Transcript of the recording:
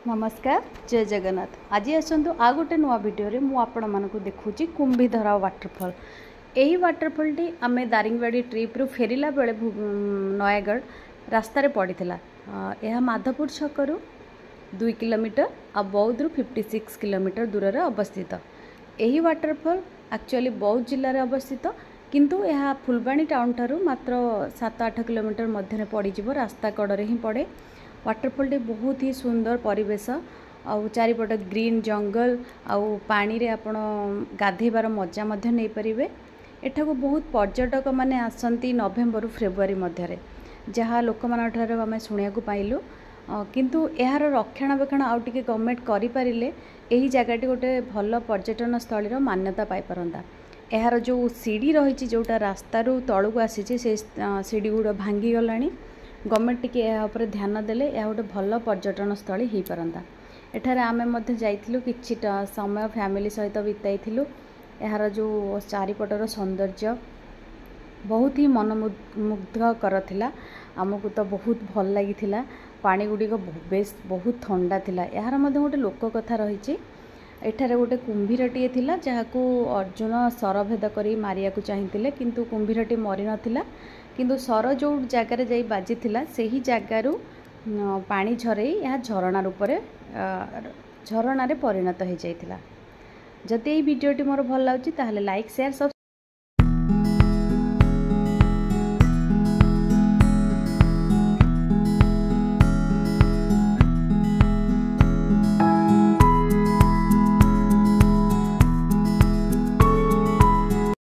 नमस्कार जय जगन्नाथ। आज आसतु आ गोटे नुआ भिडियो मु आपण मानक देखुची कुंभीधरा वाटरफॉल। यही वाटरफॉल टी आम दारिंगबाड़ी ट्रिप रु फेरिला बेले नयागढ़ रास्तार पड़ी यह माधवपुर छकरू 2 किलोमीटर आ बौद्ध रु 56 किलोमीटर दूर अवस्थित। यही वाटरफॉल एक्चुअली बौद्ध जिले में अवस्थित किंतु यह फुलबाणी टाउन ठारू मात्र 7-8 किलोमीटर मध्य पड़ज रास्ता कड़े ही पड़े। वाटरफॉल टी बहुत ही सुंदर परिवेश आउ चारिपट ग्रीन जंगल आउ पानी रे आपण गाधेबार मजा मध्य नहीं पारिबे। एठाको बहुत पर्यटक माने आसंती नवेम्बर फेब्रुआरी मध्य जहाँ लोक मानठारे आमे सुनियाकु पाइलु किंतु यार रक्षणाबेक्षण आउ टिके गवर्नमेंट करि पारिले एही जगहटी गोटे भल पर्यटन स्थलीर मान्यता पाई परंदा। यार जो सीढ़ी रही जोटा रास्तारू तलू आसी से सीढ़ी गुड़ भांगी गलानी। गवर्नमेंट टिके ऊपर ध्यान देले यह गोटे भल पर्यटन स्थली हो पारंता। एठारे आमे मध्य जाइथिलु किछि समय फैमिली सहित बिताइथिलु। यार जो चारिपटर सौंदर्य बहुत ही मनमुग्धकर थिला। आमको तो बहुत भल लागिथिला। पानी गुड़िक बेस बहुत ठंडा थिला। यार मध्य गोटे लोक कथा रही एठारे गोटे कुंभीरटीए थिला जहाकू अर्जुन सरभेद करी मारिया को चाहिथिले किंतु कुंभीरटी मरी नथिला किंतु सर जो जगार जाई बाजी थिला सेही जगारू पानी झरई यह झरणा रूप झरणा रे परिणत हो जाइथिला। जदि ये वीडियोटी मोर भल लाଗୁଛି ताहले लाइक शेयर सब्सक्राइब